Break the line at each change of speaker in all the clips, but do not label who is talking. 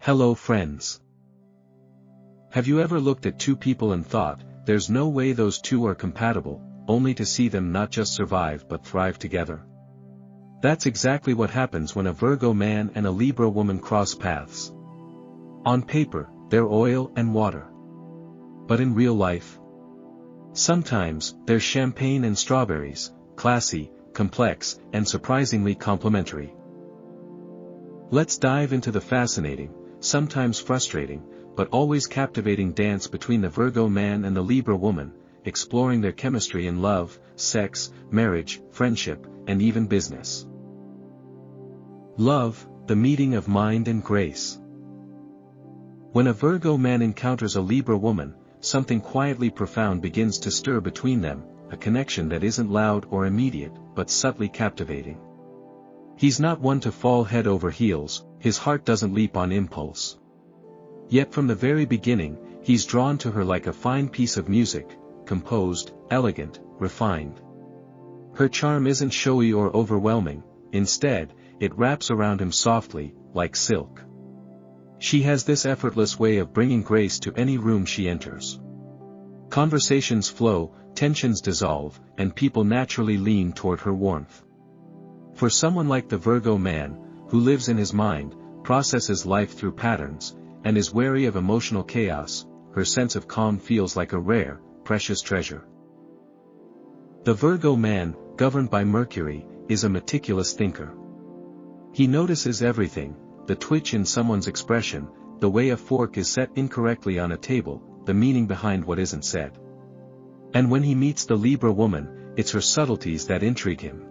Hello friends. Have you ever looked at two people and thought, there's no way those two are compatible, only to see them not just survive but thrive together? That's exactly what happens when a Virgo man and a Libra woman cross paths. On paper, they're oil and water. But in real life? Sometimes, they're champagne and strawberries, classy, complex, and surprisingly complementary. Let's dive into the fascinating, sometimes frustrating, but always captivating dance between the Virgo man and the Libra woman, exploring their chemistry in love, sex, marriage, friendship, and even business. Love, the meeting of mind and grace. When a Virgo man encounters a Libra woman, something quietly profound begins to stir between them, a connection that isn't loud or immediate, but subtly captivating. He's not one to fall head over heels, his heart doesn't leap on impulse. Yet from the very beginning, he's drawn to her like a fine piece of music, composed, elegant, refined. Her charm isn't showy or overwhelming, instead, it wraps around him softly, like silk. She has this effortless way of bringing grace to any room she enters. Conversations flow, tensions dissolve, and people naturally lean toward her warmth. For someone like the Virgo man, who lives in his mind, processes life through patterns, and is wary of emotional chaos, her sense of calm feels like a rare, precious treasure. The Virgo man, governed by Mercury, is a meticulous thinker. He notices everything, the twitch in someone's expression, the way a fork is set incorrectly on a table, the meaning behind what isn't said. And when he meets the Libra woman, it's her subtleties that intrigue him.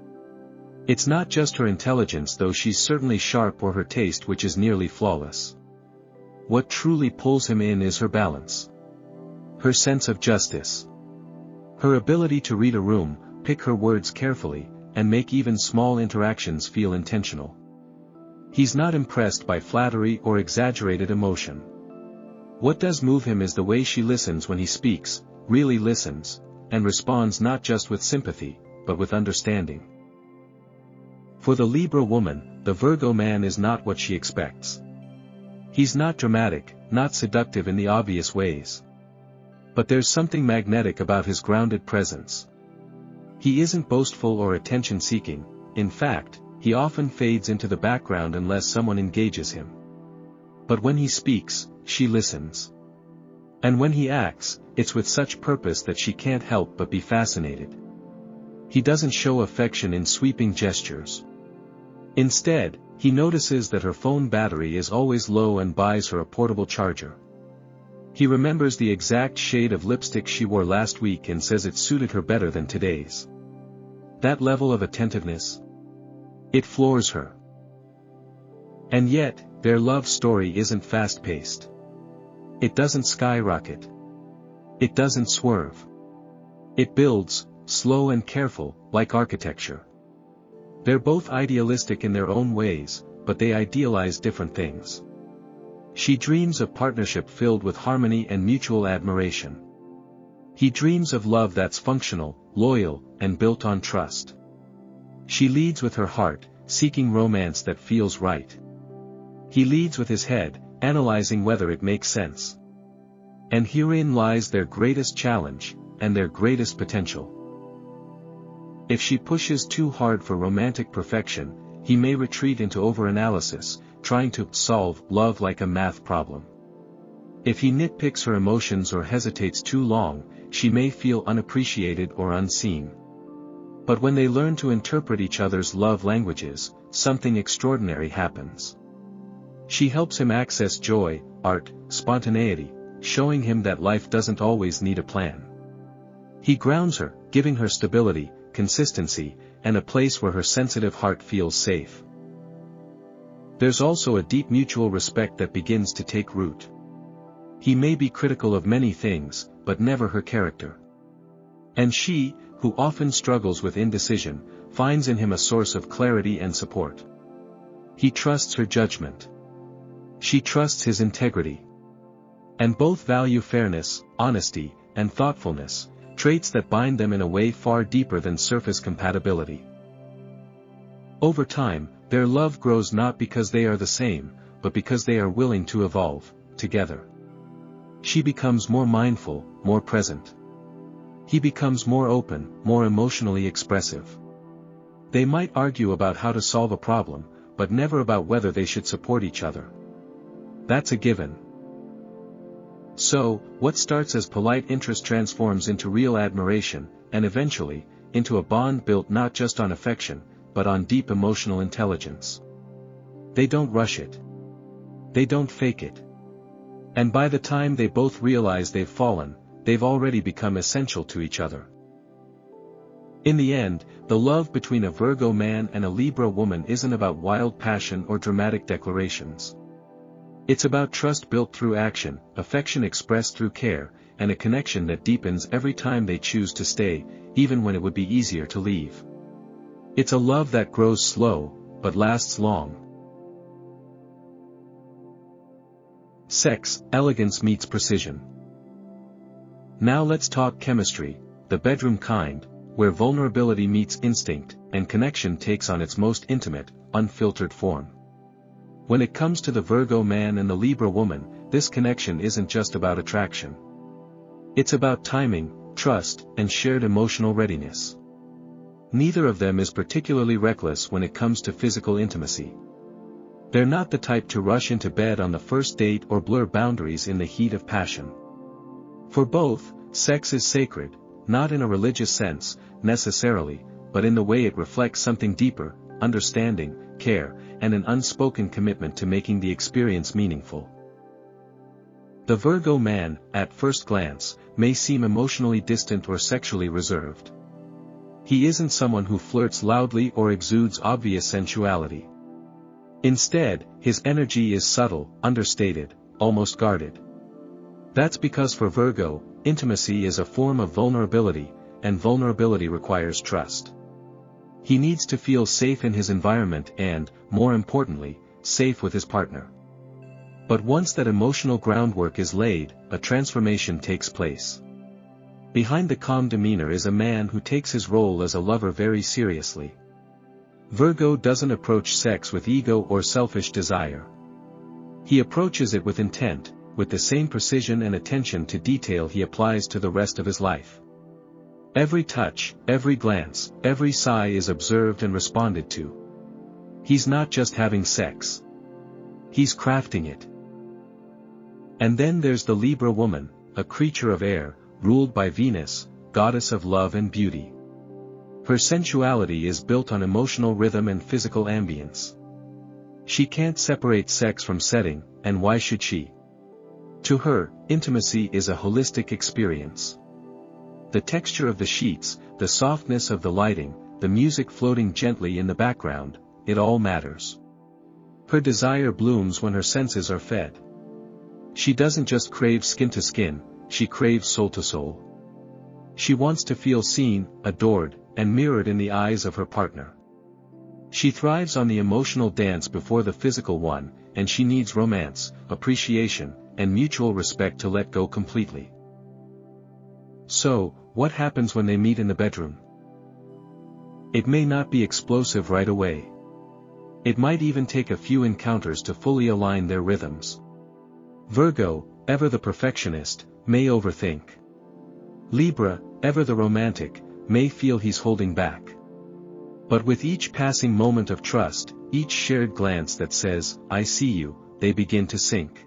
It's not just her intelligence, though she's certainly sharp, or her taste, which is nearly flawless. What truly pulls him in is her balance. Her sense of justice. Her ability to read a room, pick her words carefully, and make even small interactions feel intentional. He's not impressed by flattery or exaggerated emotion. What does move him is the way she listens when he speaks, really listens, and responds not just with sympathy, but with understanding. For the Libra woman, the Virgo man is not what she expects. He's not dramatic, not seductive in the obvious ways. But there's something magnetic about his grounded presence. He isn't boastful or attention-seeking, in fact, he often fades into the background unless someone engages him. But when he speaks, she listens. And when he acts, it's with such purpose that she can't help but be fascinated. He doesn't show affection in sweeping gestures. Instead, he notices that her phone battery is always low and buys her a portable charger. He remembers the exact shade of lipstick she wore last week and says it suited her better than today's. That level of attentiveness? It floors her. And yet, their love story isn't fast-paced. It doesn't skyrocket. It doesn't swerve. It builds, slow and careful, like architecture. They're both idealistic in their own ways, but they idealize different things. She dreams of partnership filled with harmony and mutual admiration. He dreams of love that's functional, loyal, and built on trust. She leads with her heart, seeking romance that feels right. He leads with his head, analyzing whether it makes sense. And herein lies their greatest challenge, and their greatest potential. If she pushes too hard for romantic perfection, he may retreat into overanalysis, trying to solve love like a math problem. If he nitpicks her emotions or hesitates too long, she may feel unappreciated or unseen. But when they learn to interpret each other's love languages, something extraordinary happens. She helps him access joy, art, spontaneity, showing him that life doesn't always need a plan. He grounds her, giving her stability, consistency, and a place where her sensitive heart feels safe. There's also a deep mutual respect that begins to take root. He may be critical of many things, but never her character. And she, who often struggles with indecision, finds in him a source of clarity and support. He trusts her judgment. She trusts his integrity. And both value fairness, honesty, and thoughtfulness, traits that bind them in a way far deeper than surface compatibility. Over time, their love grows not because they are the same, but because they are willing to evolve, together. She becomes more mindful, more present. He becomes more open, more emotionally expressive. They might argue about how to solve a problem, but never about whether they should support each other. That's a given. So, what starts as polite interest transforms into real admiration, and eventually, into a bond built not just on affection, but on deep emotional intelligence. They don't rush it. They don't fake it. And by the time they both realize they've fallen, they've already become essential to each other. In the end, the love between a Virgo man and a Libra woman isn't about wild passion or dramatic declarations. It's about trust built through action, affection expressed through care, and a connection that deepens every time they choose to stay, even when it would be easier to leave. It's a love that grows slow, but lasts long. Sex, elegance meets precision. Now let's talk chemistry, the bedroom kind, where vulnerability meets instinct, and connection takes on its most intimate, unfiltered form. When it comes to the Virgo man and the Libra woman, this connection isn't just about attraction. It's about timing, trust, and shared emotional readiness. Neither of them is particularly reckless when it comes to physical intimacy. They're not the type to rush into bed on the first date or blur boundaries in the heat of passion. For both, sex is sacred, not in a religious sense, necessarily, but in the way it reflects something deeper, understanding, care, and an unspoken commitment to making the experience meaningful. The Virgo man, at first glance, may seem emotionally distant or sexually reserved. He isn't someone who flirts loudly or exudes obvious sensuality. Instead, his energy is subtle, understated, almost guarded. That's because for Virgo, intimacy is a form of vulnerability, and vulnerability requires trust. He needs to feel safe in his environment and, more importantly, safe with his partner. But once that emotional groundwork is laid, a transformation takes place. Behind the calm demeanor is a man who takes his role as a lover very seriously. Virgo doesn't approach sex with ego or selfish desire. He approaches it with intent, with the same precision and attention to detail he applies to the rest of his life. Every touch, every glance, every sigh is observed and responded to. He's not just having sex. He's crafting it. And then there's the Libra woman, a creature of air, ruled by Venus, goddess of love and beauty. Her sensuality is built on emotional rhythm and physical ambience. She can't separate sex from setting, and why should she? To her, intimacy is a holistic experience. The texture of the sheets, the softness of the lighting, the music floating gently in the background, it all matters. Her desire blooms when her senses are fed. She doesn't just crave skin to skin, she craves soul to soul. She wants to feel seen, adored, and mirrored in the eyes of her partner. She thrives on the emotional dance before the physical one, and she needs romance, appreciation, and mutual respect to let go completely. So, what happens when they meet in the bedroom? It may not be explosive right away. It might even take a few encounters to fully align their rhythms. Virgo, ever the perfectionist, may overthink. Libra, ever the romantic, may feel he's holding back. But with each passing moment of trust, each shared glance that says, "I see you," they begin to sink.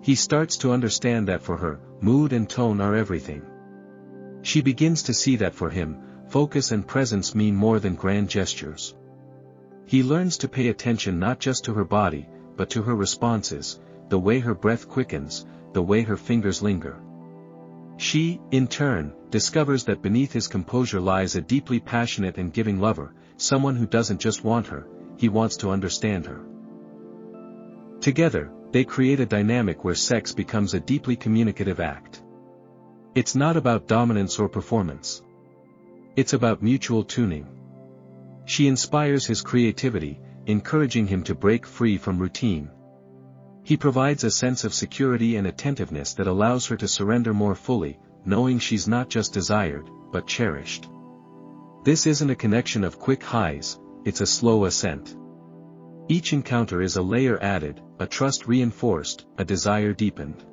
He starts to understand that for her, mood and tone are everything. She begins to see that for him, focus and presence mean more than grand gestures. He learns to pay attention not just to her body, but to her responses, the way her breath quickens, the way her fingers linger. She, in turn, discovers that beneath his composure lies a deeply passionate and giving lover, someone who doesn't just want her, he wants to understand her. Together, they create a dynamic where sex becomes a deeply communicative act. It's not about dominance or performance. It's about mutual tuning. She inspires his creativity, encouraging him to break free from routine. He provides a sense of security and attentiveness that allows her to surrender more fully, knowing she's not just desired, but cherished. This isn't a connection of quick highs, it's a slow ascent. Each encounter is a layer added, a trust reinforced, a desire deepened.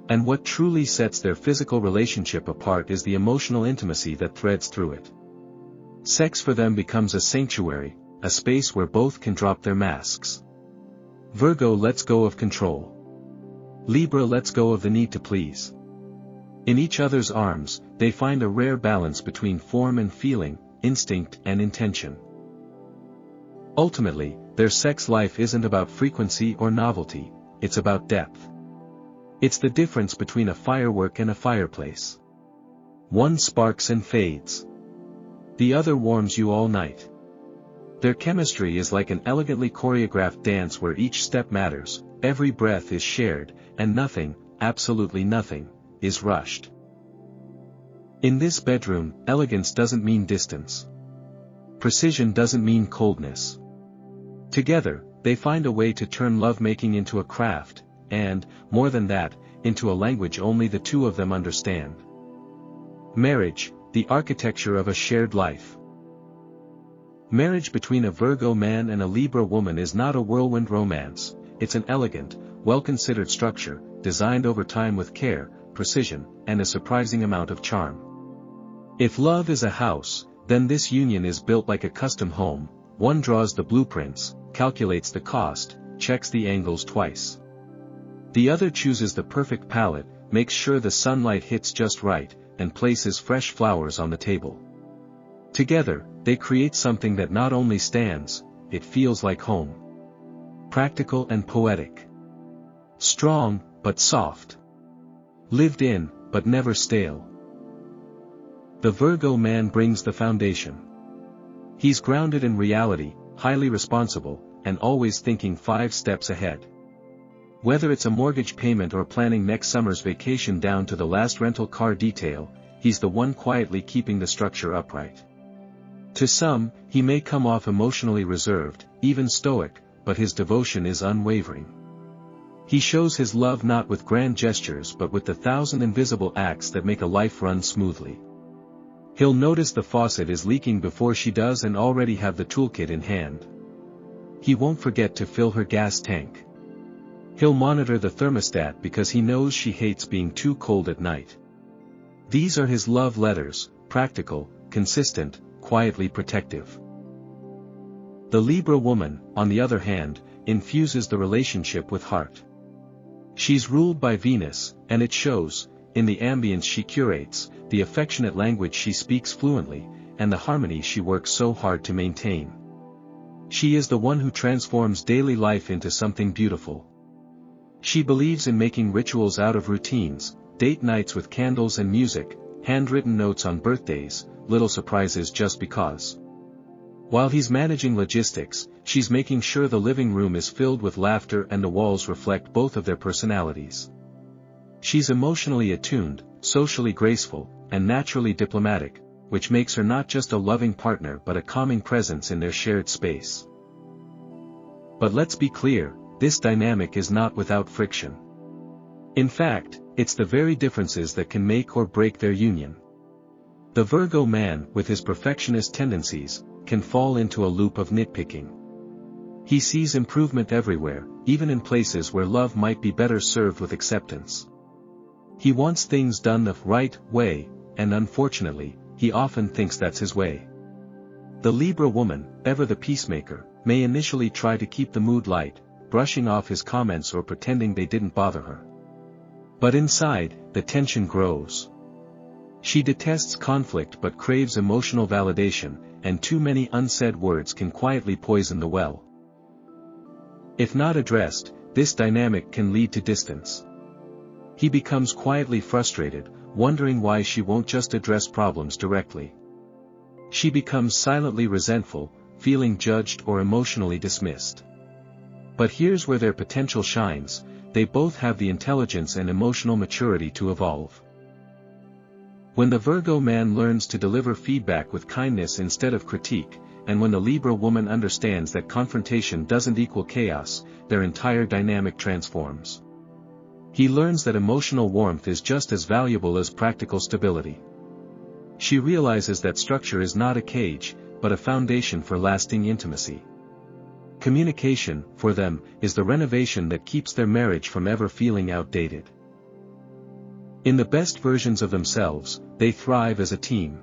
And what truly sets their physical relationship apart is the emotional intimacy that threads through it. Sex for them becomes a sanctuary, a space where both can drop their masks. Virgo lets go of control. Libra lets go of the need to please. In each other's arms, they find a rare balance between form and feeling, instinct and intention. Ultimately, their sex life isn't about frequency or novelty, it's about depth. It's the difference between a firework and a fireplace. One sparks and fades. The other warms you all night. Their chemistry is like an elegantly choreographed dance where each step matters, every breath is shared, and nothing, absolutely nothing, is rushed. In this bedroom, elegance doesn't mean distance. Precision doesn't mean coldness. Together, they find a way to turn lovemaking into a craft, and, more than that, into a language only the two of them understand. Marriage, the architecture of a shared life. Marriage between a Virgo man and a Libra woman is not a whirlwind romance, it's an elegant, well-considered structure, designed over time with care, precision, and a surprising amount of charm. If love is a house, then this union is built like a custom home. One draws the blueprints, calculates the cost, checks the angles twice. The other chooses the perfect palette, makes sure the sunlight hits just right, and places fresh flowers on the table. Together, they create something that not only stands, it feels like home. Practical and poetic. Strong, but soft. Lived in, but never stale. The Virgo man brings the foundation. He's grounded in reality, highly responsible, and always thinking 5 steps ahead. Whether it's a mortgage payment or planning next summer's vacation down to the last rental car detail, he's the one quietly keeping the structure upright. To some, he may come off emotionally reserved, even stoic, but his devotion is unwavering. He shows his love not with grand gestures but with the 1,000 invisible acts that make a life run smoothly. He'll notice the faucet is leaking before she does and already have the toolkit in hand. He won't forget to fill her gas tank. He'll monitor the thermostat because he knows she hates being too cold at night. These are his love letters, practical, consistent, quietly protective. The Libra woman, on the other hand, infuses the relationship with heart. She's ruled by Venus, and it shows, in the ambience she curates, the affectionate language she speaks fluently, and the harmony she works so hard to maintain. She is the one who transforms daily life into something beautiful. She believes in making rituals out of routines, date nights with candles and music, handwritten notes on birthdays, little surprises just because. While he's managing logistics, she's making sure the living room is filled with laughter and the walls reflect both of their personalities. She's emotionally attuned, socially graceful, and naturally diplomatic, which makes her not just a loving partner but a calming presence in their shared space. But let's be clear, this dynamic is not without friction. In fact, it's the very differences that can make or break their union. The Virgo man, with his perfectionist tendencies, can fall into a loop of nitpicking. He sees improvement everywhere, even in places where love might be better served with acceptance. He wants things done the right way, and unfortunately, he often thinks that's his way. The Libra woman, ever the peacemaker, may initially try to keep the mood light, brushing off his comments or pretending they didn't bother her. But inside, the tension grows. She detests conflict but craves emotional validation, and too many unsaid words can quietly poison the well. If not addressed, this dynamic can lead to distance. He becomes quietly frustrated, wondering why she won't just address problems directly. She becomes silently resentful, feeling judged or emotionally dismissed. But here's where their potential shines: they both have the intelligence and emotional maturity to evolve. When the Virgo man learns to deliver feedback with kindness instead of critique, and when the Libra woman understands that confrontation doesn't equal chaos, their entire dynamic transforms. He learns that emotional warmth is just as valuable as practical stability. She realizes that structure is not a cage, but a foundation for lasting intimacy. Communication, for them, is the renovation that keeps their marriage from ever feeling outdated. In the best versions of themselves, they thrive as a team.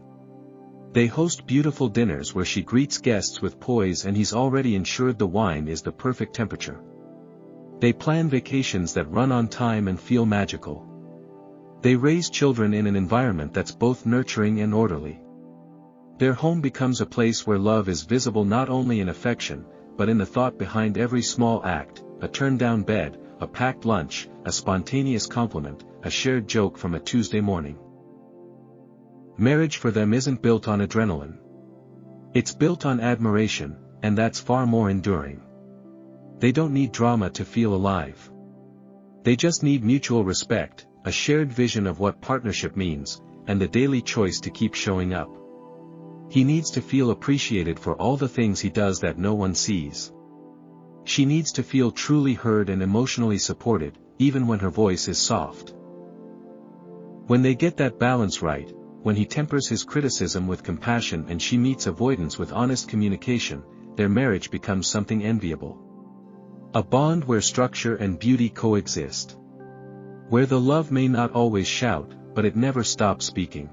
They host beautiful dinners where she greets guests with poise and he's already ensured the wine is the perfect temperature. They plan vacations that run on time and feel magical. They raise children in an environment that's both nurturing and orderly. Their home becomes a place where love is visible not only in affection, but in the thought behind every small act, a turned-down bed, a packed lunch, a spontaneous compliment, a shared joke from a Tuesday morning. Marriage for them isn't built on adrenaline. It's built on admiration, and that's far more enduring. They don't need drama to feel alive. They just need mutual respect, a shared vision of what partnership means, and the daily choice to keep showing up. He needs to feel appreciated for all the things he does that no one sees. She needs to feel truly heard and emotionally supported, even when her voice is soft. When they get that balance right, when he tempers his criticism with compassion and she meets avoidance with honest communication, their marriage becomes something enviable. A bond where structure and beauty coexist. Where the love may not always shout, but it never stops speaking.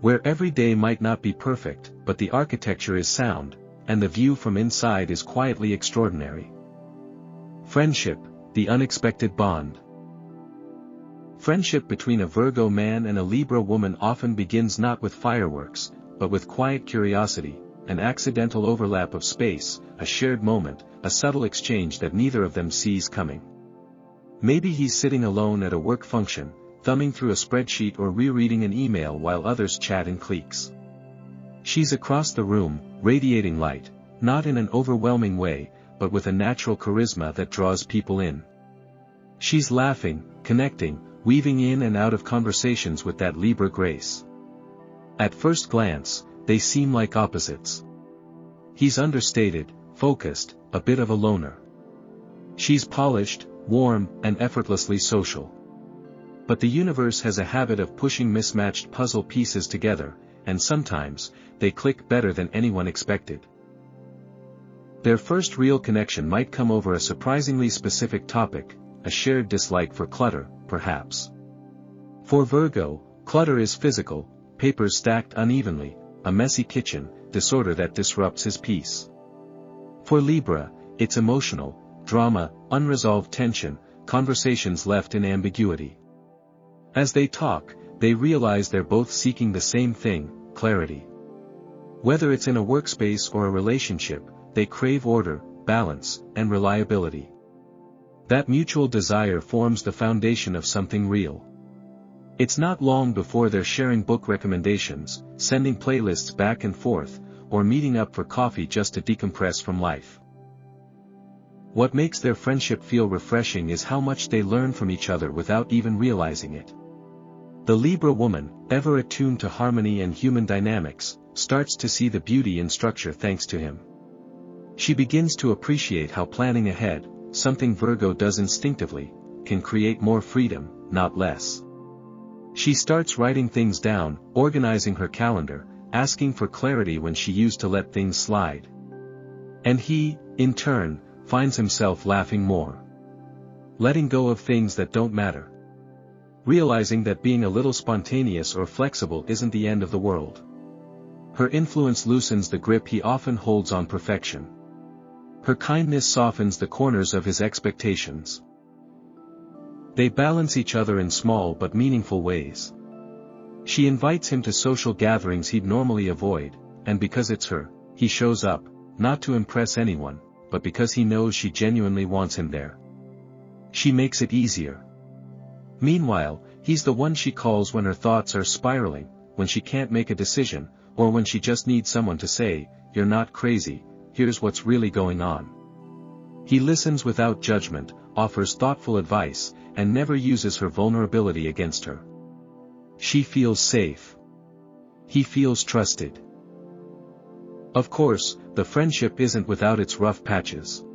Where every day might not be perfect, but the architecture is sound, and the view from inside is quietly extraordinary. Friendship, the unexpected bond. Friendship between a Virgo man and a Libra woman often begins not with fireworks, but with quiet curiosity, an accidental overlap of space, a shared moment, a subtle exchange that neither of them sees coming. Maybe he's sitting alone at a work function, thumbing through a spreadsheet or rereading an email while others chat in cliques. She's across the room, radiating light, not in an overwhelming way, but with a natural charisma that draws people in. She's laughing, connecting, weaving in and out of conversations with that Libra grace. At first glance, they seem like opposites. He's understated, focused, a bit of a loner. She's polished, warm, and effortlessly social. But the universe has a habit of pushing mismatched puzzle pieces together, and sometimes, they click better than anyone expected. Their first real connection might come over a surprisingly specific topic, a shared dislike for clutter, perhaps. For Virgo, clutter is physical, papers stacked unevenly, a messy kitchen, disorder that disrupts his peace. For Libra, it's emotional, drama, unresolved tension, conversations left in ambiguity. As they talk, they realize they're both seeking the same thing, clarity. Whether it's in a workspace or a relationship, they crave order, balance, and reliability. That mutual desire forms the foundation of something real. It's not long before they're sharing book recommendations, sending playlists back and forth, or meeting up for coffee just to decompress from life. What makes their friendship feel refreshing is how much they learn from each other without even realizing it. The Libra woman, ever attuned to harmony and human dynamics, starts to see the beauty in structure thanks to him. She begins to appreciate how planning ahead, something Virgo does instinctively, can create more freedom, not less. She starts writing things down, organizing her calendar, asking for clarity when she used to let things slide. And he, in turn, finds himself laughing more. Letting go of things that don't matter. Realizing that being a little spontaneous or flexible isn't the end of the world. Her influence loosens the grip he often holds on perfection. Her kindness softens the corners of his expectations. They balance each other in small but meaningful ways. She invites him to social gatherings he'd normally avoid, and because it's her, he shows up, not to impress anyone, but because he knows she genuinely wants him there. She makes it easier. Meanwhile, he's the one she calls when her thoughts are spiraling, when she can't make a decision, or when she just needs someone to say, "You're not crazy, here's what's really going on." He listens without judgment, offers thoughtful advice, and never uses her vulnerability against her. She feels safe. He feels trusted. Of course, the friendship isn't without its rough patches.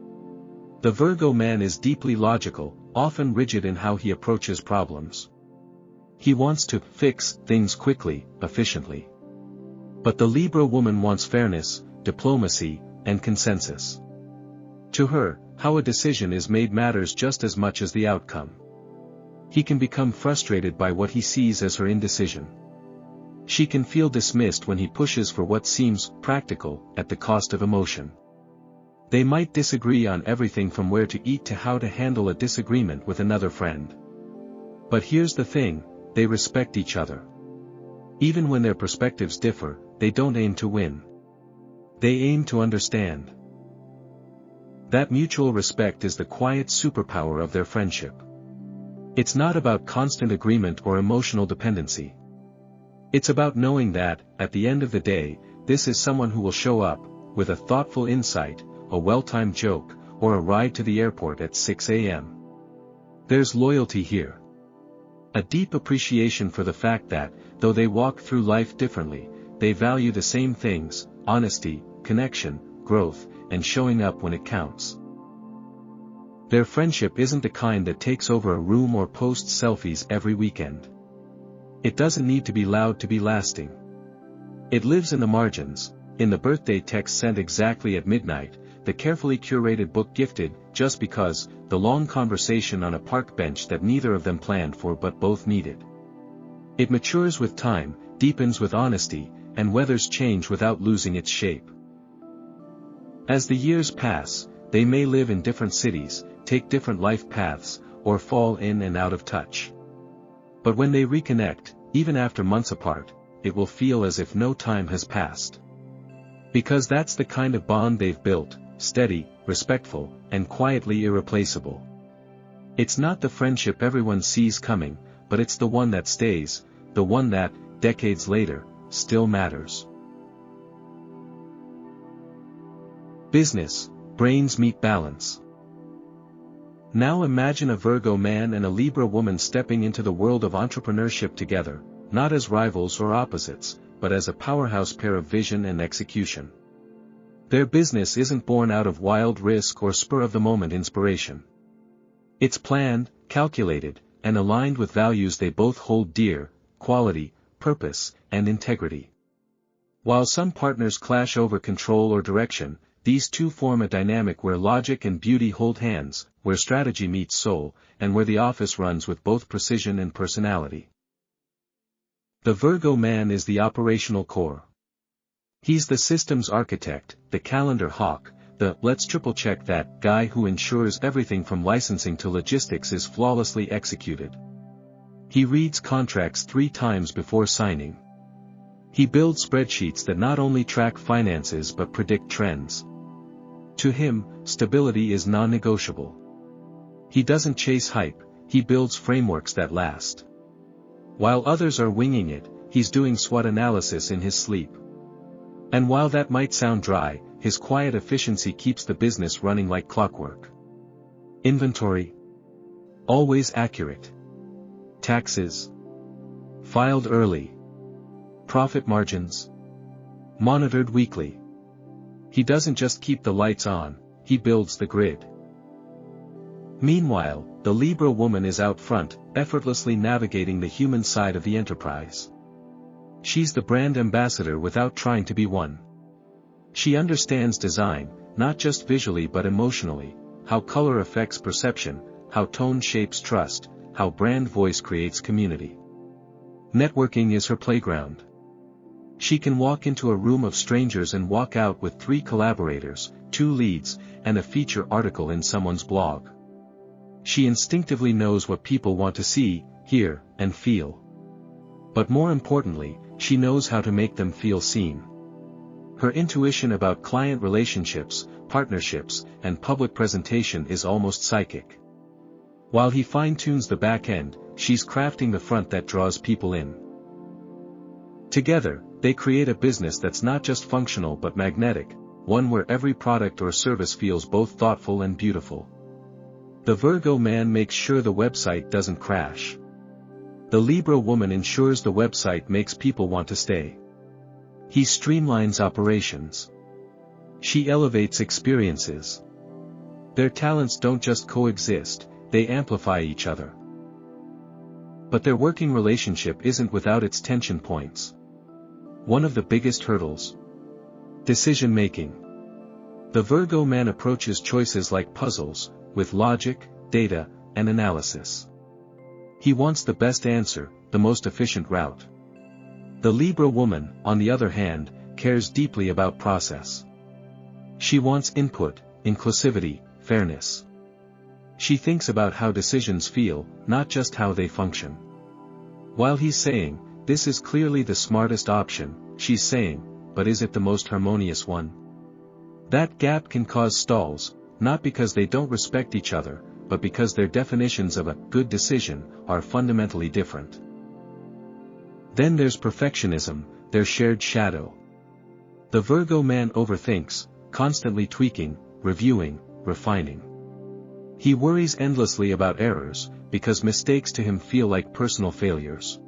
The Virgo man is deeply logical, often rigid in how he approaches problems. He wants to fix things quickly, efficiently. But the Libra woman wants fairness, diplomacy, and consensus. To her, how a decision is made matters just as much as the outcome. He can become frustrated by what he sees as her indecision. She can feel dismissed when he pushes for what seems practical at the cost of emotion. They might disagree on everything from where to eat to how to handle a disagreement with another friend. But here's the thing, they respect each other. Even when their perspectives differ, they don't aim to win. They aim to understand. That mutual respect is the quiet superpower of their friendship. It's not about constant agreement or emotional dependency. It's about knowing that, at the end of the day, this is someone who will show up, with a thoughtful insight, a well-timed joke, or a ride to the airport at 6 a.m. There's loyalty here. A deep appreciation for the fact that, though they walk through life differently, they value the same things: honesty, connection, growth, and showing up when it counts. Their friendship isn't the kind that takes over a room or posts selfies every weekend. It doesn't need to be loud to be lasting. It lives in the margins, in the birthday text sent exactly at midnight, the carefully curated book gifted just because, the long conversation on a park bench that neither of them planned for but both needed. It matures with time, deepens with honesty, and weathers change without losing its shape. As the years pass, they may live in different cities, take different life paths, or fall in and out of touch. But when they reconnect, even after months apart, it will feel as if no time has passed. Because that's the kind of bond they've built, steady, respectful, and quietly irreplaceable. It's not the friendship everyone sees coming, but it's the one that stays, the one that, decades later, still matters. Business, brains meet balance. Now imagine a Virgo man and a Libra woman stepping into the world of entrepreneurship together, not as rivals or opposites, but as a powerhouse pair of vision and execution. Their business isn't born out of wild risk or spur-of-the-moment inspiration. It's planned, calculated, and aligned with values they both hold dear: quality, purpose, and integrity. While some partners clash over control or direction, these two form a dynamic where logic and beauty hold hands, where strategy meets soul, and where the office runs with both precision and personality. The Virgo man is the operational core. He's the systems architect, the calendar hawk, the "let's triple-check that" guy who ensures everything from licensing to logistics is flawlessly executed. He reads contracts 3 times before signing. He builds spreadsheets that not only track finances but predict trends. To him, stability is non-negotiable. He doesn't chase hype, he builds frameworks that last. While others are winging it, he's doing SWOT analysis in his sleep. And while that might sound dry, his quiet efficiency keeps the business running like clockwork. Inventory: always accurate. Taxes: filed early. Profit margins: monitored weekly. He doesn't just keep the lights on, he builds the grid. Meanwhile, the Libra woman is out front, effortlessly navigating the human side of the enterprise. She's the brand ambassador without trying to be one. She understands design, not just visually but emotionally, how color affects perception, how tone shapes trust, how brand voice creates community. Networking is her playground. She can walk into a room of strangers and walk out with 3 collaborators, 2 leads, and a feature article in someone's blog. She instinctively knows what people want to see, hear, and feel. But more importantly, she knows how to make them feel seen. Her intuition about client relationships, partnerships, and public presentation is almost psychic. While he fine-tunes the back end, she's crafting the front that draws people in. Together, they create a business that's not just functional but magnetic, one where every product or service feels both thoughtful and beautiful. The Virgo man makes sure the website doesn't crash. The Libra woman ensures the website makes people want to stay. He streamlines operations. She elevates experiences. Their talents don't just coexist, they amplify each other. But their working relationship isn't without its tension points. One of the biggest hurdles: decision-making. The Virgo man approaches choices like puzzles, with logic, data, and analysis. He wants the best answer, the most efficient route. The Libra woman, on the other hand, cares deeply about process. She wants input, inclusivity, fairness. She thinks about how decisions feel, not just how they function. While he's saying, "This is clearly the smartest option," she's saying, "But is it the most harmonious one?" That gap can cause stalls, not because they don't respect each other, but because their definitions of a good decision are fundamentally different. Then there's perfectionism, their shared shadow. The Virgo man overthinks, constantly tweaking, reviewing, refining. He worries endlessly about errors, because mistakes to him feel like personal failures.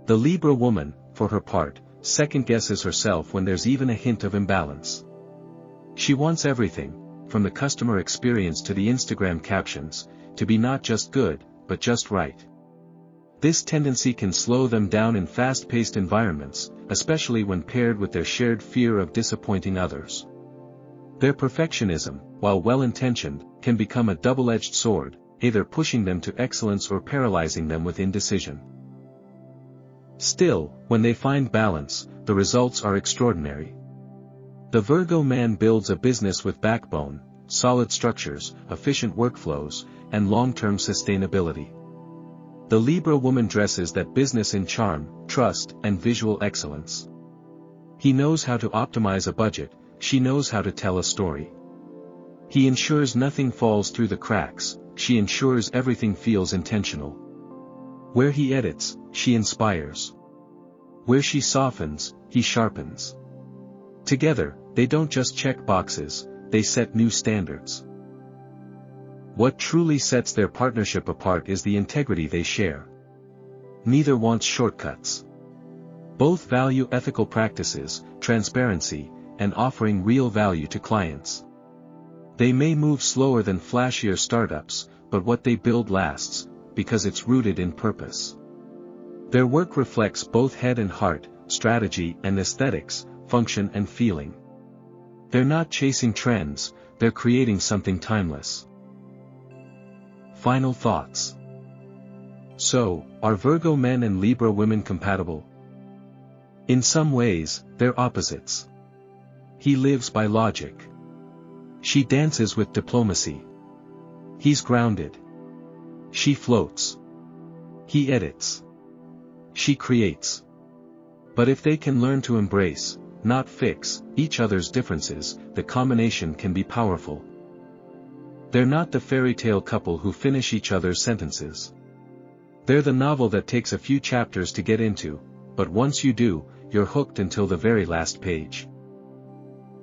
The Libra woman, for her part, second-guesses herself when there's even a hint of imbalance. She wants everything, from the customer experience to the Instagram captions, to be not just good, but just right. This tendency can slow them down in fast-paced environments, especially when paired with their shared fear of disappointing others. Their perfectionism, while well-intentioned, can become a double-edged sword, either pushing them to excellence or paralyzing them with indecision. Still, when they find balance, the results are extraordinary. The Virgo man builds a business with backbone, solid structures, efficient workflows, and long-term sustainability. The Libra woman dresses that business in charm, trust, and visual excellence. He knows how to optimize a budget, she knows how to tell a story. He ensures nothing falls through the cracks, she ensures everything feels intentional. Where he edits, she inspires. Where she softens, he sharpens. Together, they don't just check boxes, they set new standards. What truly sets their partnership apart is the integrity they share. Neither wants shortcuts. Both value ethical practices, transparency, and offering real value to clients. They may move slower than flashier startups, but what they build lasts, because it's rooted in purpose. Their work reflects both head and heart, strategy and aesthetics, function and feeling. They're not chasing trends, they're creating something timeless. Final thoughts. So, are Virgo men and Libra women compatible? In some ways, they're opposites. He lives by logic. She dances with diplomacy. He's grounded. She floats. He edits. She creates. But if they can learn to embrace, not fix, each other's differences, the combination can be powerful. They're not the fairy tale couple who finish each other's sentences. They're the novel that takes a few chapters to get into, but once you do, you're hooked until the very last page.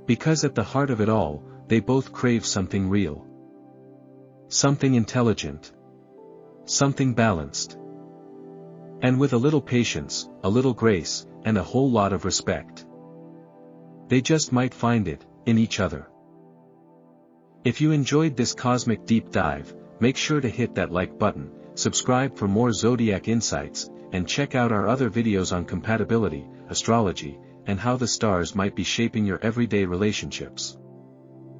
Because at the heart of it all, they both crave something real. Something intelligent. Something balanced. And with a little patience, a little grace, and a whole lot of respect. They just might find it, in each other. If you enjoyed this cosmic deep dive, make sure to hit that like button, subscribe for more zodiac insights, and check out our other videos on compatibility, astrology, and how the stars might be shaping your everyday relationships.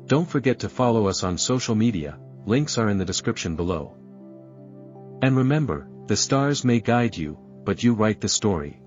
Don't forget to follow us on social media, links are in the description below. And remember, the stars may guide you, but you write the story.